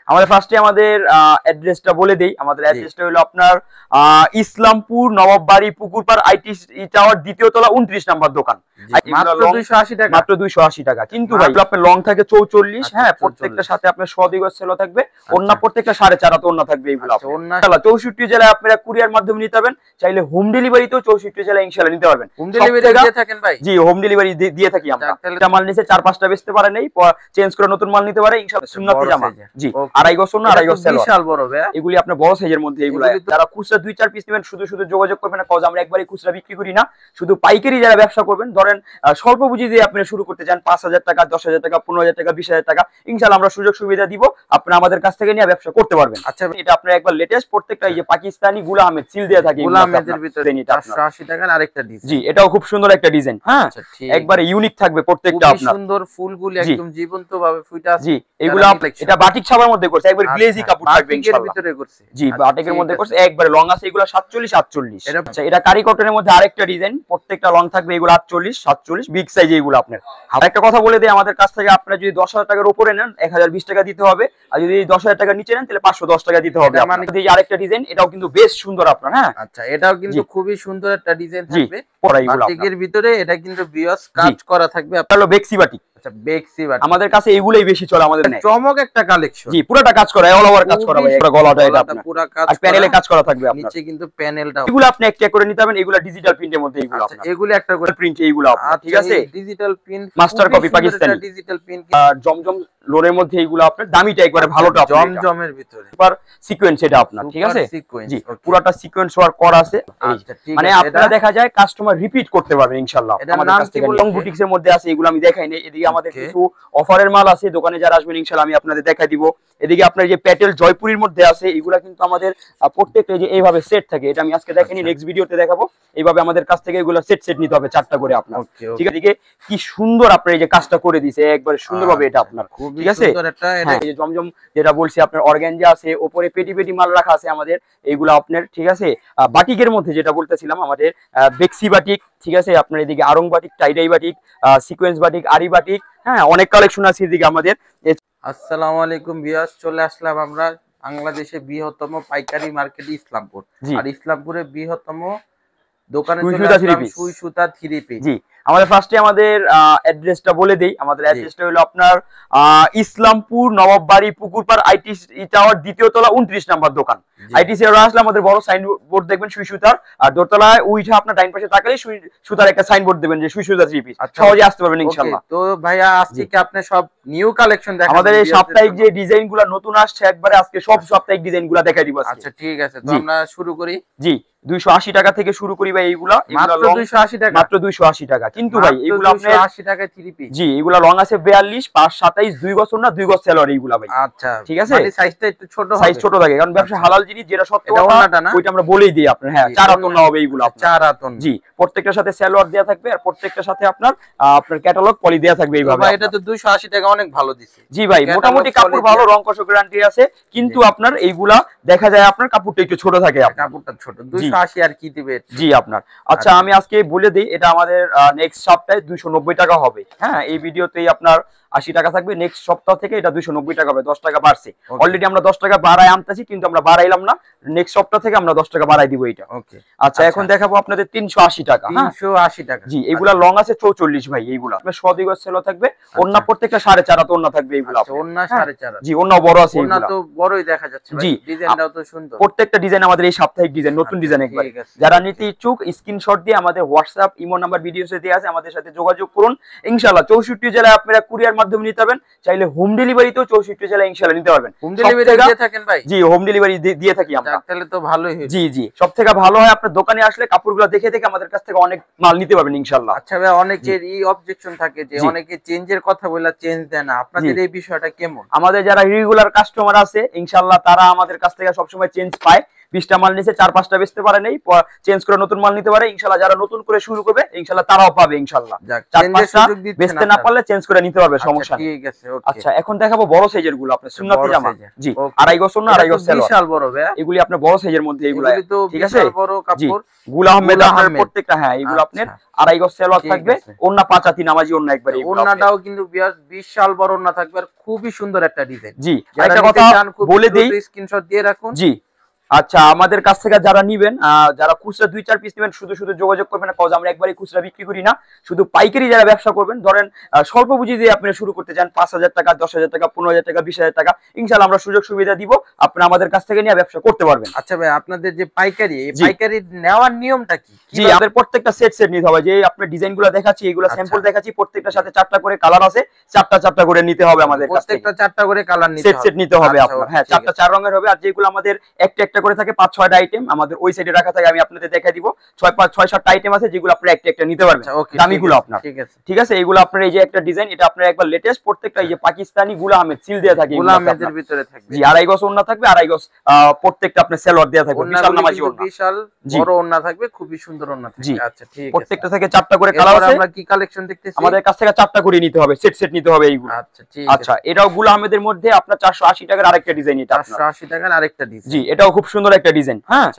আমাদের ফার্স্টে আমাদের অ্যাড্রেসটা বলে দেই। আমাদের অ্যাড্রেসটা হলো আপনার ইসলামপুর নবাববাড়ি পুকুরপাড় আইটি টাওয়ার দ্বিতীয় তলা 29 নাম্বার দোকান। মাত্র 280 টাকা, মাত্র 280 টাকা। কিন্তু ভাই আপনার লং থাকে 44। হ্যাঁ, প্রত্যেকটা সাথে আপনার 100 গজ সেলো থাকবে। ওন্না প্রত্যেকটা 4.5 হাত ওন্না থাকবে এইগুলো। ওন্না 64 জেলায় আপনারা কুরিয়ার মাধ্যমে নিতে পারবেন, চাইলে হোম ডেলিভারিতেও 64 জেলায় ইনশাআল্লাহ নিতে পারবেন। হোম ডেলিভারি দিয়ে থাকেন ভাই? জি, হোম ডেলিভারি দিয়ে থাকি আমরা। এটা মাল নিচে 4-5টা বেচতে পারে নাই, চেঞ্জ করে নতুন মাল নিতে পারে ইনশাআল্লাহ। সুন্নতি জামা। জি, 2.5 গজ ওন্না, 2.5 গজ সেলো। বিশাল বড় ভাই, এগুলি আপনার বড় সাইজের মধ্যে। এগুলো যারা খুচরা 2-4 পিস নেবেন শুধু যোগাযোগ করবেন না, কজ আমরা একবারই খুচরা বিক্রি করি না। শুধু পাইকারি যারা ব্যবসা করবেন, ধরেন স্বল্প পুঁজি দিয়ে আপনি শুরু করতে চান, 5,000 টাকা, 10,000 টাকা, 15,000 টাকা, 20,000 টাকা, ইনশাআল্লাহ আমরা সুযোগ সুবিধা দিব, আপনি আমাদের কাছ থেকে নিয়ে ব্যবসা করতে পারবেন। আচ্ছা, এটা আপনার একবার লেটেস্ট প্রত্যেকটা এই যে পাকিস্তানি গুলা আহমেদ সিল দেয়া থাকে, গুলা আহমেদের ভিতরে 480 টাকার আরেকটা ডিজাইন। জি, এটাও খুব সুন্দর একটা ডিজাইন। হ্যাঁ, একবারে ইউনিক থাকবে প্রত্যেকটা আপনার। সুন্দর ফুলগুলি একদম জীবন্ত ভাবে ফুটে আছে। জি, এগুলা এটা বাটিক ছাপার মধ্যে করছে, একবার গ্লেজি কাপড় থাকবে ইনশাআল্লাহ। ভিতরে করছে। জি, বাটিকের মধ্যে করছে, একবারে লং আছে এগুলা 47-48। আচ্ছা, এটা কারি কটনের মধ্যে আরেকটা ডিজাইন, প্রত্যেকটা লং থাকবে এগুলো 48-47 বিগ সাইজ এগুলো আপনার। আর একটা কথা বলে দেই, আমাদের কাছ থেকে আপনারা যদি 10,000 টাকার উপরে নেন 1020 টাকা দিতে হবে, আর যদি 10,000 টাকা নিচে নেন তাহলে 510 টাকা দিতে হবে। মানে এই আরেকটা ডিজাইন, এটাও কিন্তু বেশ সুন্দর আপনার। হ্যাঁ, আচ্ছা, এটাও কিন্তু খুবই সুন্দর একটা ডিজাইন থাকবে বাটিকের ভিতরে। এটা কিন্তু বিয়স কাজ করা থাকবে। আপনার বেক্সি বাটিক। আচ্ছা, বেক্সি বাটিক আমাদের কাছে এগুলাই বেশি চলে আমাদের। চমক একটা কালেকশন। জি, পুরোটা কাজ করা, অল ওভার কাজ করা ভাই। এটা গলাটা এটা আপনার পুরো কাজ, আর প্যানেলে কাজ করা থাকবে আপনার। নিচে কিন্তু প্যানেলটা। এগুলো আপনি একটা করে নিতে পারবেন, এগুলো ডিজিটাল প্রিন্টের মধ্যে এগুলো আপনার। এগুলো একটা করে প্রিন্ট এইগুলো আপনার, ঠিক আছে? Digital print, master copy Pakistani digital print. আর জমজম লোনের মধ্যে এইগুলো আপনার দামিটা একবারে ভালোটা জমজমের ভিতরে সুপার সিকোয়েন্স এটা আপনার, ঠিক আছে? জি, পুরোটা সিকোয়েন্স ওয়ার্ক করা আছে। মানে আপনারা দেখা যায় কাস্টমার রিপিট করতে পারবেন ইনশাআল্লাহ আমাদের কাছ থেকে। লং বুটিক্স এর মধ্যে আছে, এগুলো আমি দেখাই নাই। এদিকে আমাদের কিছু অফারের মাল আছে, দোকানে যারা আসবেন ইনশাআল্লাহ আমি আপনাদের দেখাই দিব। এদিকে আপনার যে প্যাটেল জয়পুরীর মধ্যে আছে, এগুলা কিন্তু আমাদের প্রত্যেকটা যে এইভাবে সেট থাকে, এটা আমি আজকে দেখাইনি, নেক্সট ভিডিওতে দেখাবো। এইভাবে আমাদের কাছ থেকে এগুলো সেট নিতে হবে 4টা করে আপনার, ঠিক আছে? এদিকে কি সুন্দর আপনার এই যে কাজটা করে দিয়েছে একবারে সুন্দরভাবে এটা আপনার, ঠিক আছে? এই যে জমজম যেটা বলছি আপনার অর্গানজা আছে, উপরে পেটি মাল রাখা আছে আমাদের এইগুলো আপনার, ঠিক আছে? বাটিকের মধ্যে যেটা বলতেছিলাম আমাদের বেক্সি বাটিক, ঠিক আছে? আপনার এদিকে Aarong batik, tie dye batik, sequins batik, aari batik, হ্যাঁ, অনেক কালেকশন আছে এদিকে আমাদের। আসসালামু আলাইকুম ভিউয়ার্স, চলে আসলাম আমরা বাংলাদেশের বৃহত্তম পাইকারি মার্কেট ইসলামপুর। আর ইসলামপুরের বৃহত্তম দোকানে সুই সুতা 3 পিস। জি, আমাদের ফার্স্টে আমাদের অ্যাড্রেসটা বলে দেই। আমাদের অ্যাড্রেসটা হলো আপনার ইসলামপুর নবাববাড়ি পুকুরপাড় আইটি টাওয়ার দ্বিতীয় তলা 29 নাম্বার দোকান। আইটিসি এর আসলে আমাদের বড় সাইনবোর্ড দেখবেন সুই সুতার, আর দোতলায় উইঠা আপনার ডাইন পাশে তাকালে সুই সুতার একটা সাইনবোর্ড দেখবেন যে সুই সুতা 3 পিস। সহজে আসতে পারবেন ইনশাআল্লাহ। তো ভাইয়া আজকে কি আপনি সব নিউ কালেকশন দেখাবেন? আমাদের এই সাপ্তাহিক যে ডিজাইনগুলো নতুন আসছে একবারে আজকে সব সাপ্তাহিক ডিজাইনগুলো দেখাই দিব আজকে। আচ্ছা, ঠিক আছে, তো আমরা শুরু করি। জি, 280 টাকা থেকে শুরু করি ভাই। এইগুলা মাত্র 280 টাকা, মাত্র 280 টাকা। কিন্তু ভাই এগুলো আপনার 280 টাকায় 3 পিস। জি, এগুলা লং আছে 42, 5, 27, 2 গজ না 2 গজ সেলর এইগুলা ভাই। আচ্ছা, ঠিক আছে? মানে সাইজটা একটু ছোট হবে, সাইজ ছোট থাকে, কারণ ব্যবসা হালাল জিনিস, যেটা সত্য ওইটা আমরা বলেই দিই আপনার। হ্যাঁ, 4 হাত না হবে এইগুলা, 4 হাত। জি, প্রত্যেকটার সাথে সেলর দেয়া থাকবে, আর প্রত্যেকটার সাথে আপনার ক্যাটালগ পলি দেয়া থাকবে এইভাবে। ভাই এটা তো 280 টাকা অনেক ভালো দিছে। জি ভাই, মোটামুটি কাপড় ভালো, রং কষ গ্যারান্টি আছে, কিন্তু আপনার এইগুলা দেখা যায় আপনার কাপড়টা একটু ছোট থাকে, কাপড়টা ছোট। 280 আর কি দিবে? জি আপনার। আচ্ছা, আমি আজকে বলে দিই, এটা আমাদের নেক্সট সপ্তাহে 290 টাকা হবে। হ্যাঁ, এই ভিডিওতেই আপনার 80 টাকা থাকবে, নেক্সট সপ্তাহ থেকে এটা 290 টাকা হবে, 10 টাকা বাড়ছে। অলরেডি আমরা 10 টাকা বাড়াই আনতেছি, কিন্তু আমরা বাড়াইলাম না, নেক্সট সপ্তাহ থেকে আমরা 10 টাকা বাড়াই দিব এটা। ওকে, আচ্ছা, এখন দেখাবো আপনাদের 380 টাকা। 380 টাকা। জি, এগুলা লং আছে 44 ভাই। এইগুলা আপনার 100 গজ সেলো থাকবে, ওন্না প্রত্যেকটা 4.5 হাত ওন্না থাকবে এইগুলা। ওন্না 4.5 হাত। জি, ওন্না বড় আছে, ওন্না তো বড়ই দেখা যাচ্ছে ভাই। ডিজাইনটাও তো সুন্দর, প্রত্যেকটা ডিজাইন আমাদের এই সাপ্তাহিক ডিজাইন, নতুন ডিজাইন একবার। যারা নিতে ইচ্ছুক স্ক্রিনশট দিয়ে আমাদের হোয়াটসঅ্যাপ ইমো নাম্বার ভিডিওতে দেয়া আছে, আমাদের সাথে যোগাযোগ করুন ইনশাআল্লাহ। 64 জেলায় আপনারা কুরিয়ার মাধ্যমে নিতে পারবেন, চাইলে হোম ডেলিভারিতেও 64 জেলায় ইনশাআল্লাহ নিতে পারবেন। হোম ডেলিভারি দিয়ে থাকেন ভাই? জি, হোম ডেলিভারি দিয়ে থাকি আমরা। তাহলে তো ভালোই হয়। জি জি, সবথেকে ভালো হয় আপনার দোকানে আসলে কাপড়গুলো দেখে আমাদের কাছ থেকে অনেক মাল নিতে পারবেন ইনশাআল্লাহ। আচ্ছা ভাই, অনেকের এই অবজেকশন থাকে যে অনেকে চেঞ্জের কথা বলে চেঞ্জ দেয় না, আপনাদের এই বিষয়টা কেমন? আমাদের যারা রেগুলার কাস্টমার আছে ইনশাআল্লাহ তারা আমাদের কাছ থেকে সবসময় চেঞ্জ পায়। 20টা মাল নিছে 4-5টা বেচতে পারে নাই, চেঞ্জ করে নতুন মাল নিতে পারে ইনশাআল্লাহ। যারা নতুন করে শুরু করবে ইনশাআল্লাহ তারাও পাবে ইনশাআল্লাহ। 4-5টা বেচতে না পারলে চেঞ্জ করে নিতে পারবে, সমস্যা নেই। ঠিক আছে, ওকে। আচ্ছা এখন দেখাবো বড় সাইজের গুলো আপনার সুন্নতি জামা। জি 2.5 গজ ওন্না, 2.5 গজ সালোয়ার, বিশাল বড় ভাই। এগুলি আপনার বড় সাইজের মধ্যে এগুলো, ঠিক আছে। বড় কাপড় গুল আহমেদ আপনার প্রত্যেকটা, হ্যাঁ এগুলো আপনার 2.5 গজ সালোয়ার থাকবে, ওন্না 5 হাতি নামাজি ওন্না একবারে। ওন্নাটাও কিন্তু বিশাল বড় ওন্না থাকবে আর খুবই সুন্দর একটা ডিজাইন। জি একটা কথা বলে দেই, স্ক্রিনশট দিয়ে রাখুন। জি আচ্ছা আমাদের কাছ থেকে যারা নিবেন, যারা খুচরা 2-4 পিস নেবেন শুধু যোগাযোগ করবেন, কজ আমরা একবারই খুচরা বিক্রি করি না, শুধু পাইকারি যারা ব্যবসা করবেন, ধরেন স্বল্প পুঁজি দিয়ে আপনি শুরু করতে চান 5,000 টাকা, 10,000 টাকা, 15,000 টাকা, 20,000 টাকা, ইনশাআল্লাহ আমরা সুযোগ সুবিধা দিব, আপনি আমাদের কাছ থেকে নিয়ে ব্যবসা করতে পারবেন। আচ্ছা ভাই আপনাদের যে পাইকারি, এই পাইকারি নেওয়ার নিয়মটা কি? জি আমাদের প্রত্যেকটা সেট নিতে হবে, যে আপনি ডিজাইনগুলো দেখাচ্ছি এগুলো স্যাম্পল দেখাচ্ছি, প্রত্যেকটার সাথে 4টা করে কালার আছে, 4টা করে নিতে হবে আমাদের কাছ থেকে, প্রত্যেকটা 4টা করে কালার নিতে হবে, সেট নিতে হবে আপনার। হ্যাঁ 4টা 4 রঙের হবে, আর যেগুলো আমাদের একটা করে থাকে 5-6টা আইটেম আমাদের ওই সাইডে রাখা থাকে, আমি আপনাদের দেখাই দিব। 6-7টা আইটেম আছে যেগুলো আপনি একটা নিতে পারবেন, দামিগুলো আপনার, ঠিক আছে। এগুলো আপনার এই যে একটা ডিজাইন, এটা আপনার একবার লেটেস্ট, প্রত্যেকটা এই যে পাকিস্তানি গুল আহমেদ সিল দেয়া থাকে, গুল আহমেদের ভিতরে থাকবে। জি 2.5 গজ ওন্না থাকবে, 2.5 গজ প্রত্যেকটা আপনার সালোয়ার দেয়া থাকবে, বিশাল নামাজি ওন্না, বিশাল বড় ওন্না থাকবে, খুবই সুন্দর ওন্না থাকবে। আচ্ছা ঠিক আছে, প্রত্যেকটা থেকে 4টা করে কালার আছে। আমরা কি কালেকশন দেখতেছি? আমাদের কাছ থেকে 4টা করে নিতে হবে, সেট নিতে হবে এইগুলো। আচ্ছা ঠিক আছে। আচ্ছা এটাও গুল আহমেদের মধ্যে আপনার 480 টাকার আরেকটা ডিজাইন, এটা 480 টাকার আরেকটা ডিজাইন। জি এটাও খুব সুন্দর একটা ডিজাইন, হ্যাঁ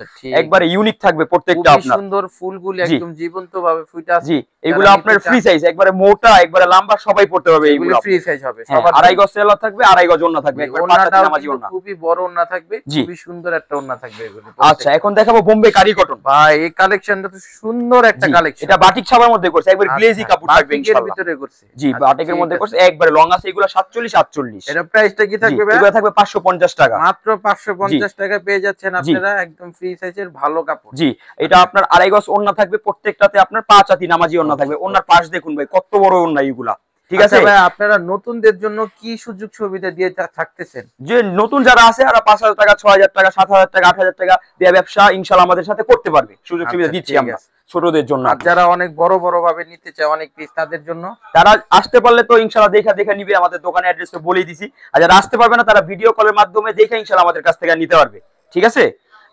একবারে ইউনিক থাকবে প্রত্যেকটা আপনার, সুন্দর ফুলগুলি একদম জীবন্ত ভাবে ফুটে আছে। জি এগুলো আপনার ফ্রি সাইজ, একবারে মোটা একবারে লম্বা সবাই পড়তে পারবে, এগুলো ফ্রি সাইজ হবে। 2.5 গজ সালোয়ার থাকবে, 2.5 গজ ওন্না থাকবে, একবারে 5 হাতি নামাজি ওন্না, খুবই বড় ওন্না থাকবে, খুবই সুন্দর একটা ওন্না থাকবে এগুলো। আচ্ছা এখন দেখাবো বোম্বে কারি কটন। ভাই এই কালেকশনটা তো সুন্দর একটা কালেকশন, এটা বাটিক ছাপার মধ্যে করছে, একবার গ্লেজি কাপড় থাকবে ইনশাআল্লাহ, ভিতরে করছে। জি বাটিকের মধ্যে করছে, একবারে লং আছে, এগুলো 47-48। এর প্রাইসটা কি থাকবে ভাই? এগুলো থাকবে 550 টাকা, মাত্র 550 টাকা পেয়ে যাচ্ছেন আপনারা, একদম ফ্রি সাইজের ভালো কাপড়। জি এটা আপনার 2.5 গজ ওন্না থাকবে, প্রত্যেকটাতে আপনার 5 হাতি নামাজি ওন্না থাকবে। ওন্নার পাশ দেখুন ভাই কত বড় ওন্না এগুলা, ঠিক আছে ভাই। আপনারা নতুনদের জন্য কি সুযোগ সুবিধা দিয়ে থাকতেছেন? যে নতুন যারা আছে আর 5,000 টাকা, 6,000 টাকা, 7,000 টাকা, 8,000 টাকা দিয়ে ব্যবসা ইনশাআল্লাহ আমাদের সাথে করতে পারবে, সুযোগ সুবিধা দিচ্ছি আমরা ছোটদের জন্য। আর যারা অনেক বড় ভাবে নিতে চায় অনেক পিস, তাদের জন্য তারা আসতে পারলে তো ইনশাআল্লাহ দেখা নিবে, আমাদের দোকানের অ্যাড্রেস তো বলেই দিছি। আর যারা আসতে পারবে না তারা ভিডিও কলের মাধ্যমে দেখে ইনশাআল্লাহ আমাদের কাছ থেকে নিতে পারবে, ঠিক আছে।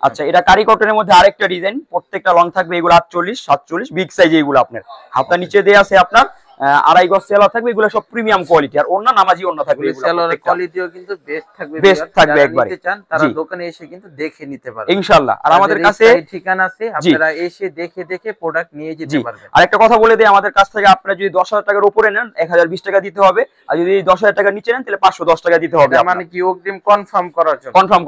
আচ্ছা এটা কারি কটনের মধ্যে আরেকটা ডিজাইন, প্রত্যেকটা লং থাকবে এগুলো 48-47 বিগ সাইজ, এগুলো আপনার হাতা নিচে দেয়া আছে আপনার 2.5 গজ সেলোয়ার থাকবে, এগুলো সব প্রিমিয়াম কোয়ালিটি, আর ওন্না নামাজি ওন্না থাকবে, সেলোয়ারের কোয়ালিটিও কিন্তু বেস্ট থাকবে একবারে। নিতে চান তারা দোকানে এসে কিন্তু দেখে নিতে পারবে ইনশাআল্লাহ। আর আমাদের কাছে ঠিকানা আছে, আপনারা এসে দেখে প্রোডাক্ট নিয়ে যেতে পারবেন। আরেকটা কথা বলে দেই, আমাদের কাছ থেকে আপনারা যদি 10,000 টাকার উপরে নেন 1,020 টাকা দিতে হবে, আর যদি 10,000 টাকা নিচে নেন তাহলে 510 টাকা দিতে হবে, মানে কি অগ্রিম কনফার্ম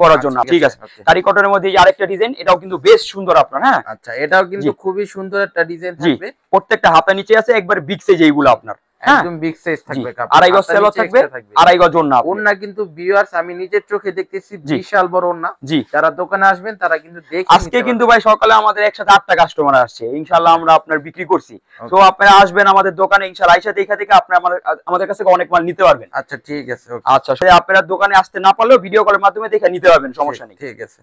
করার জন্য। ঠিক আছে কারি কটনের মধ্যে এই আরেকটা ডিজাইন, এটাও কিন্তু বেশ সুন্দর আপনার, হ্যাঁ আচ্ছা এটাও কিন্তু খুবই সুন্দর একটা ডিজাইন থাকবে, প্রত্যেকটা হাতা নিচে আছে, একবার বিগ সাইজ এইগুলো আপনার, একদম বিগ সাইজ থাকবে, কাপড় 2.5 গজ সেলোয়ার থাকবে, 2.5 গজ ওন্না। ওন্না কিন্তু ভিউয়ার্স আমি নিজের চোখে দেখতেছি বিশাল বড় ওন্না। যারা দোকানে আসবেন তারা কিন্তু দেখে আজকে কিন্তু ভাই সকালে আমাদের একসাথে 8টা কাস্টমার আসছে, ইনশাআল্লাহ আমরা আপনার বিক্রি করছি, তো আপনারা আসবেন আমাদের দোকানে ইনশাআল্লাহ, আইসা দেখে আপনারা আমাদের কাছে অনেক মাল নিতে পারবেন। আচ্ছা ঠিক আছে, আচ্ছা সেটা আপনারা দোকানে আসতে না পারলেও ভিডিও কলের মাধ্যমে দেখে নিতে পারবেন, সমস্যা নেই,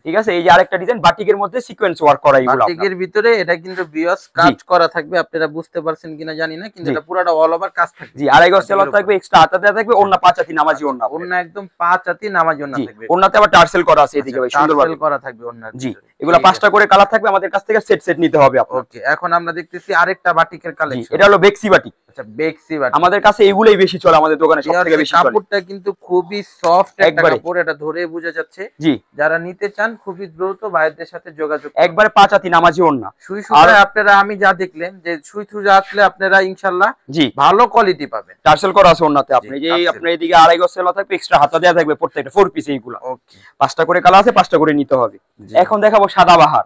ঠিক আছে। এই যে আরেকটা ডিজাইন বাটিকের মধ্যে সিকোয়েন্স ওয়ার্ক করা, এগুলো বাটিকের ভিতরে এটা কিন্তু ভিউয়ার্স কাজ করা থাকবে, আপনারা বুঝতে পারছেন কিনা জানি না, কিন্তু এটা পুরোটা অল ওভার কাজ থাকবে। জি 2.5 গজ সেলোয়ার থাকবে, এক্সট্রা হাতা দেয়া থাকবে, ওন্না 5 হাতি নামাজি ওন্না, ওন্না একদম 5 হাতি নামাজি ওন্না থাকবে, ওন্নাতে আবার টার্সেল করা আছে এদিকে ভাই, সুন্দরভাবে করা থাকবে ওন্নার। জি এগুলো 5টা করে কালার থাকবে, আমাদের কাছ থেকে সেট নিতে হবে আপনার। ওকে এখন আমরা দেখতেছি আরেকটা বাটিকের কালেকশন, এটা হলো বেক্সি বাটিক। আচ্ছা বেক্সি বাটিক আমাদের কাছে এগুলাই বেশি চলে, আমাদের দোকানে সবথেকে বেশি চলে। কাপড়টা কিন্তু খুবই সফট একটা কাপড়, এটা ধরে বোঝা যাচ্ছে। জি যারা নিতে চান খুবই দ্রুত ভাইদের সাথে যোগাযোগ, একবারে 5 হাতি নামাজি ওন্না। সুই সুতা আপনারা আমি যা দেখলেন যে সুই সুতা আসলে আপনারা ইনশাআল্লাহ জি ভালো কোয়ালিটি পাবেন, টার্সেল করা আছে ওন্নাতে। আপনি যে আপনার এদিকে 2.5 গজ সেলোয়ার থাকবে, এক্সট্রা হাতা দেয়া থাকবে, প্রত্যেকটা 4 পিস এইগুলো। ওকে 5টা করে কালার আছে, 5টা করে নিতে হবে। এখন দেখাবো সাদাবাহার,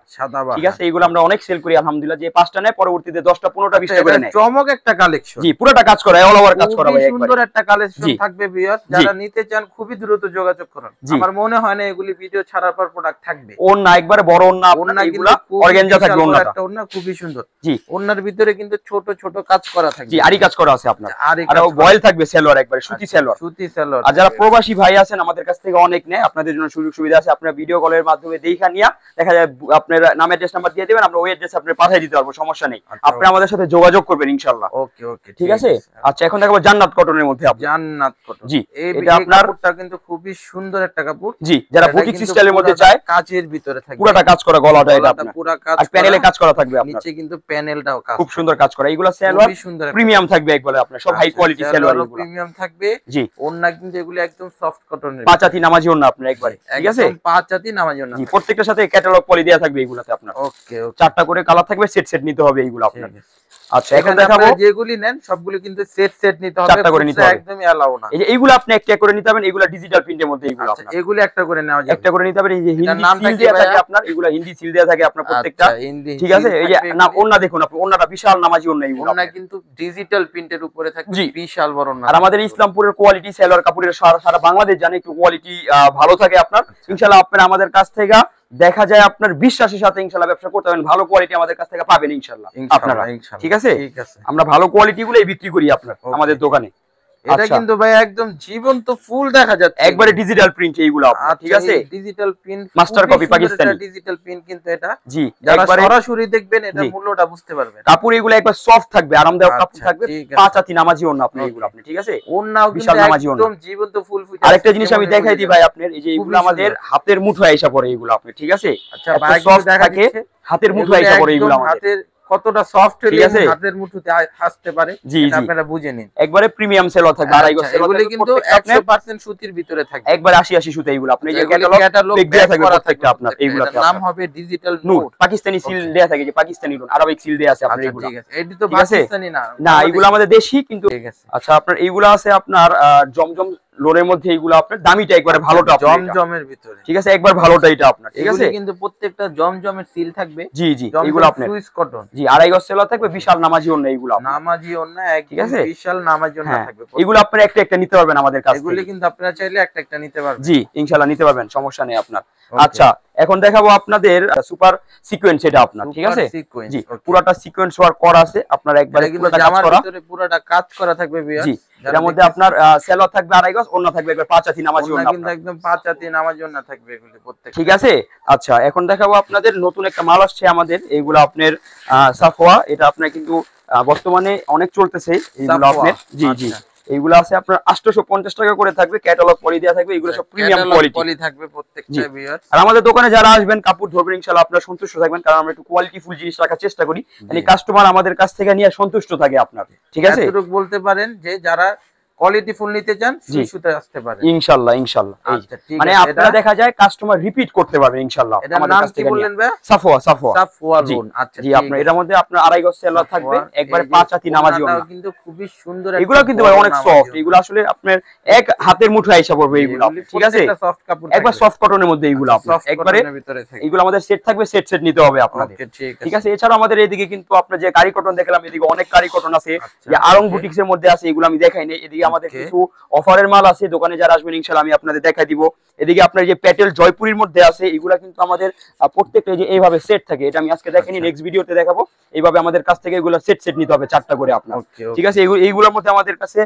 ঠিক আছে। এইগুলো আমরা অনেক সেল করি আলহামদুলিল্লাহ, যে 5টা নেয় পরবর্তীতে 10টা 15টা 20টা করে নেয়। চমক একটা কালেকশন, জি পুরোটা কাজ করা, অল ওভার কাজ করা ভাই, একবার সুন্দর একটা কালেকশন থাকবে ভিউয়ার্স। যারা নিতে চান খুবই দ্রুত যোগাযোগ করুন, আমার মনে হয় না এগুলি ভিডিও ছাড়ার পর প্রোডাক্ট থাকবে। ওন্না একবারে বড় ওন্না, ওন্না এগুলা অর্গানজা থাকবে, ওন্নাটা একটা ওন্না খুবই সুন্দর। জি ওন্নার ভিতরে কিন্তু ছোট ছোট কাজ করা থাকবে, জি আরি কাজ করা আছে আপনার, আর বয়েল থাকবে সেলোয়ার, একবারে সুতি সেলোয়ার। আর যারা প্রবাসী ভাই আছেন আমাদের কাছ থেকে অনেক নেয়, আপনাদের জন্য সুযোগ সুবিধা আছে, আপনারা ভিডিও কলের মাধ্যমে দেখা নিয়া দেখা যায় আপনার নাম অ্যাড্রেস নাম্বার দিয়ে দিবেন, আমরা ওই অ্যাড্রেসে আপনি পাঠিয়ে দিতে পারবো, সমস্যা নেই। আপনি আমাদের সাথে যোগাযোগ করবেন ইনশাআল্লাহ। ওকে ওকে ঠিক আছে। আচ্ছা এখন দেখাবো জান্নাত কটনের মধ্যে। জান্নাত কটন, জি এটা আপনার কাপড়টা কিন্তু খুবই সুন্দর একটা কাপড়। জি, যারা বুটিক স্টাইলের মধ্যে চায়, কাজের ভিতরে থাকবে, পুরোটা কাজ করা, গলাটা এটা আপনার পুরো কাজ, আর প্যানেলে কাজ করা থাকবে আপনার, নিচে কিন্তু প্যানেলটাও কাজ, খুব সুন্দর কাজ করা। এগুলা সালোয়ার প্রিমিয়াম থাকবে একবারে আপনার, সব হাই কোয়ালিটি সালোয়ার এগুলো প্রিমিয়াম থাকবে। জি, ওন্না কিন্তু এগুলো একদম সফট কটনের, পাঁচাতি নামাজি ওন্না আপনার একবারে, ঠিক আছে, একদম পাঁচাতি নামাজি ওন্না। জি, প্রত্যেকটার সাথে ক্যাটালগ পলি দেয়া থাকবে এগুলাতে আপনার। ওকে, চারটা করে কালার থাকবে, সেট সেট নিতে হবে এইগুলো আপনার। আচ্ছা এখন দেখাবো, যেগুলি নেন সবগুলো কিন্তু সেট সেট নিতে হবে, চারটা করে নিতে হবে, একদমই এলাও না। এই যে এইগুলো আপনি একটা করে নিতে হবে, এগুলো ডিজিটাল প্রিন্টের মধ্যে, এগুলো আপনার এগুলো একটা করে নেওয়া যাবে, একটা করে নিতে হবে। এই যে হিন্দি সিল দেয়া থাকে আপনার, এগুলো হিন্দি সিল দেয়া থাকে আপনার প্রত্যেকটা, ঠিক আছে। এই যে না ওন্না দেখুন আপনি, ওন্নাটা বিশাল নামাজি ওন্না, এগুলো ওন্না কিন্তু ডিজিটাল প্রিন্টের উপরে থাকে, বিশাল বড় ওন্না। আর আমাদের ইসলামপুরের কোয়ালিটি সালোয়ার কাপড়ের সারা বাংলাদেশ জানে একটু কোয়ালিটি ভালো থাকে আপনার। ইনশাআল্লাহ আপনারা আমাদের কাছ থেকে দেখা যায় আপনার বিশ্বাসের সাথে ইনশাআল্লাহ ব্যবসা করতে পারবেন, ভালো কোয়ালিটি আমাদের কাছ থেকে পাবেন ইনশাআল্লাহ আপনারা, ঠিক আছে। আমরা ভালো কোয়ালিটি গুলোই বিক্রি করি আপনার আমাদের দোকানে। এটা কিন্তু ভাই একদম জীবন্ত ফুল দেখা যাচ্ছে, একবারে ডিজিটাল প্রিন্ট এইগুলো আপনার, ঠিক আছে, digital print, master copy Pakistani digital print কিন্তু এটা। জি, যারা সরাসরি দেখবেন এটা মূল্যটা বুঝতে পারবেন। কাপড় এগুলো একবার সফট থাকবে, আরামদায়ক কাপড় থাকবে, পাঁচাতি নামাজি ওন্না আপনার এগুলো আপনি, ঠিক আছে, ওন্নাও বিশাল নামাজি ওন্না, একদম জীবন্ত ফুল ফুটে। আরেকটা জিনিস আমি দেখাই দিই ভাই আপনার, এই যে এগুলো আমাদের হাতের মুঠোয় এসে পড়ে এগুলো আপনি, ঠিক আছে। আচ্ছা ভাই সফট থাকে, হাতের মুঠোয় এসে পড়ে এগুলো আমাদের, কতটা সফট হলে হাতের মুঠোতে আসতে পারে এটা আপনারা বুঝে নিন। একবারে প্রিমিয়াম সেলর থাকবে, আড়াই গজ সেলর, এগুলো কিন্তু 100% সুতির ভিতরে থাকবে, একবার 80 সুতা এগুলো আপনি, যে ক্যাটালগ দেয়া থাকবে প্রত্যেকটা আপনার, এইগুলোতে নাম হবে ডিজিটাল নোট, পাকিস্তানি সিল দেয়া থাকে, যে পাকিস্তানি নোট, আরবিক সিল দেয়া আছে আপনার এগুলো, ঠিক আছে। এটি তো পাকিস্তানি না, না এগুলো আমাদের দেশি কিন্তু, ঠিক আছে। আচ্ছা আপনার এইগুলো আছে আপনার জমজম লোনের মধ্যে, এইগুলো আপনার দামিটা একবারে ভালোটা, জমজমের ভিতরে, ঠিক আছে, একবার ভালোটা এটা আপনার, ঠিক আছে, কিন্তু প্রত্যেকটা জমজমের সিল থাকবে। জি জি, এগুলো আপনার সুইস কটন, জি, আড়াই গজ সেলর থাকবে, বিশাল নামাজি ওন্না এইগুলো, নামাজি ওন্না একদম বিশাল নামাজি ওন্না থাকবে। এগুলো আপনারা একটা একটা নিতে পারবেন আমাদের কাছ থেকে, এগুলো কিন্তু আপনারা চাইলে একটা একটা নিতে পারবেন, জি ইনশাআল্লাহ নিতে পারবেন, সমস্যা নেই আপনার। আচ্ছা এখন দেখাবো আপনাদের সুপার সিকোয়েন্স, এটা আপনার, ঠিক আছে, জি, পুরোটা সিকোয়েন্স ওয়ার্ক করা আছে আপনার, একবারে পুরোটা কাজ করা, পুরোটা কাজ করা থাকবে জি। এর মধ্যে আপনার সেলর থাকবে আড়াই গজ, ওন্না থাকবে একবার পাঁচাতি নামাজি ওন্না, কিন্তু একদম পাঁচাতি নামাজি ওন্না থাকবে এগুলো প্রত্যেকটা, ঠিক আছে। আচ্ছা এখন দেখাবো আপনাদের নতুন একটা মাল আসছে আমাদের, এইগুলো আপনার সাফওয়া, এটা আপনার কিন্তু বর্তমানে অনেক চলতেছে এইগুলো আপনার, জি জি, এইগুলো আছে আপনার 850 টাকা করে থাকবে, ক্যাটালগ পলি দেয়া থাকবে, এগুলো সব প্রিমিয়াম কোয়ালিটি থাকবে প্রত্যেকটা ভিউয়ার। আর আমাদের দোকানে যারা আসবেন কাপড় ধরবেন ইনশাআল্লাহ আপনারা সন্তুষ্ট থাকবেন, কারণ আমরা একটু কোয়ালিটি ফুল জিনিস রাখার চেষ্টা করি, মানে কাস্টমার আমাদের কাছ থেকে নিয়ে সন্তুষ্ট থাকে আপনার, ঠিক আছে। এতটুকু বলতে পারেন যে যারা কোয়ালিটি ফুল নিতে চান সুই সুতায় আসতে পারেন ইনশাআল্লাহ ইনশাআল্লাহ। মানে আপনারা দেখা যায় কাস্টমার রিপিট করতে পারবেন ইনশাআল্লাহ আমাদের কাছ থেকে। বললেন ভাই সাফওয়া লোন, আচ্ছা জি, আপনার এর মধ্যে আপনার আড়াই গজ সেলর থাকবে, একবারে পাঁচাতি নামাজি ওন্না, কিন্তু খুবই সুন্দর, এগুলো কিন্তু ভাই অনেক সফট, এগুলো আসলে আপনার এক হাতের মুঠোয় আইসা পড়বে এগুলো, ঠিক আছে, একবার সফট কটনের মধ্যে এগুলো আপনার, একবারে এগুলো আমাদের সেট থাকবে, সেট সেট নিতে হবে আপনাদের, ঠিক আছে। এছাড়া আমাদের এদিকে কিন্তু আপনার যে কারি কটন দেখলাম, এদিকে অনেক কারি কটন আছে, যে আরং বুটিক্স এর মধ্যে আছে, এগুলো আমি দেখাই নাই। এদিকে আমাদের কিছু অফারের মাল আছে, দোকানে যারা আসবেন ইনশাআল্লাহ আমি আপনাদের দেখাই দিব। এদিকে আপনার যে প্যাটেল জয়পুরীর মধ্যে আছে, এগুলা কিন্তু আমাদের প্রত্যেকটা যে এইভাবে সেট থাকে, এটা আমি আজকে দেখাইনি, নেক্সট ভিডিওতে দেখাবো। এইভাবে আমাদের কাছ থেকে এগুলো সেট সেট নিতে হবে, চারটা করে আপনার, ঠিক আছে। এইগুলোর মধ্যে আমাদের কাছে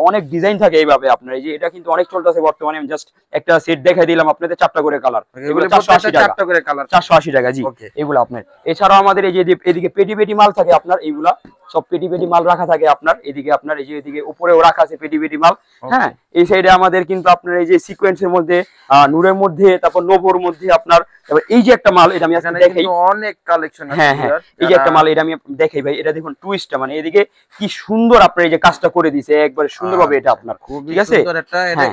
অনেক ডিজাইন থাকে এইভাবে আপনার, এই যে এটা কিন্তু অনেক চলতেছে বর্তমানে, আমি জাস্ট একটা সেট দেখাই দিলাম আপনাদের, চারটা করে কালার, এগুলো 480 টাকা, চারটা করে কালার 480 টাকা, জি এগুলো আপনার। এছাড়াও আমাদের এই যে এদিকে পেটি পেটি মাল থাকে আপনার, এইগুলা সব পেটি পেটি মাল রাখা থাকে আপনার, এদিকে আপনার এই যে এদিকে উপরেও রাখা আছে পেটি পেটি মাল, হ্যাঁ। এই সাইডে আমাদের কিন্তু আপনার এই যে সিকোয়েন্সের মধ্যে, নূরের মধ্যে, তারপর নোভোর মধ্যে আপনার, এই যে একটা মাল, এটা আমি আজকে দেখাই, অনেক কালেকশন আছে, হ্যাঁ হ্যাঁ, এই যে একটা মাল, এটা আমি দেখাই ভাই, এটা দেখুন টুইস্টটা, মানে এদিকে কি সুন্দর আপনার এই যে কাজটা করে দিয়েছে একবার সুন্দরভাবে, এটা আপনার, ঠিক আছে।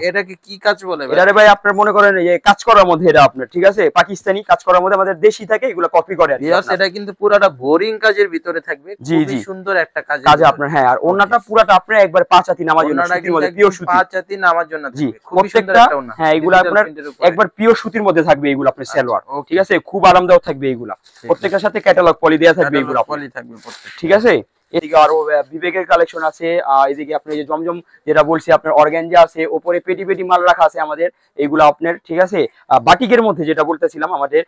এটা কি কাজ বলে এটা ভাই আপনার মনে করেন এই যে কাজ করার মধ্যে, এটা আপনার, ঠিক আছে, পাকিস্তানি কাজ করার মধ্যে, আমাদের দেশি থাকে, এগুলো কপি করে। এটা কিন্তু পুরাটা বোরিং কাজের ভিতরে থাকবে, খুবই সুন্দর একটা কাজ আপনার, হ্যাঁ। আর ওন্নাটা পুরাটা আপনার একবার পাঁচাতি নামার জন্য, সুতির মধ্যে পিওর সুতি, পাঁচাতি নামার জন্য, জি প্রত্যেকটা, হ্যাঁ এগুলো আপনার একবার পিওর সুতির মধ্যে থাকবে, এগুলো আপনার সালোয়ার, ঠিক আছে, খুব আরামদায়ক থাকবে এগুলা, প্রত্যেকটার সাথে ক্যাটালগ পলি দেয়া থাকবে এগুলো, পলি থাকবে, ঠিক আছে। এদিকে আরো বিবেকের কালেকশন আছে, এদিকে আপনি যে জমজম যেটা বলছি আপনার অর্গানজা আছে, উপরে পেটি পেটি মাল রাখা আছে আমাদের, এগুলো আপনার, ঠিক আছে। বাটিকের মধ্যে যেটা বলতেছিলাম আমাদের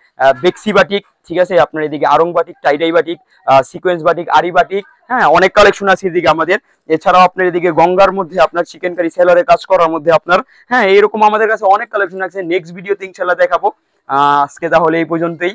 বেক্সি বাটিক, ঠিক আছে, আপনার এদিকে Aarong batik, tie dye batik, sequins batik, aari batik, হ্যাঁ অনেক কালেকশন আছে এদিকে আমাদের। এছাড়াও আপনার এদিকে গঙ্গার মধ্যে আপনার চিকেন কারি সেলরের কাজ করার মধ্যে আপনার, হ্যাঁ এরকম আমাদের কাছে অনেক কালেকশন আছে। নেক্সট ভিডিওতে ইনশাআল্লাহ দেখাবো। আজকে তাহলে এই পর্যন্তই।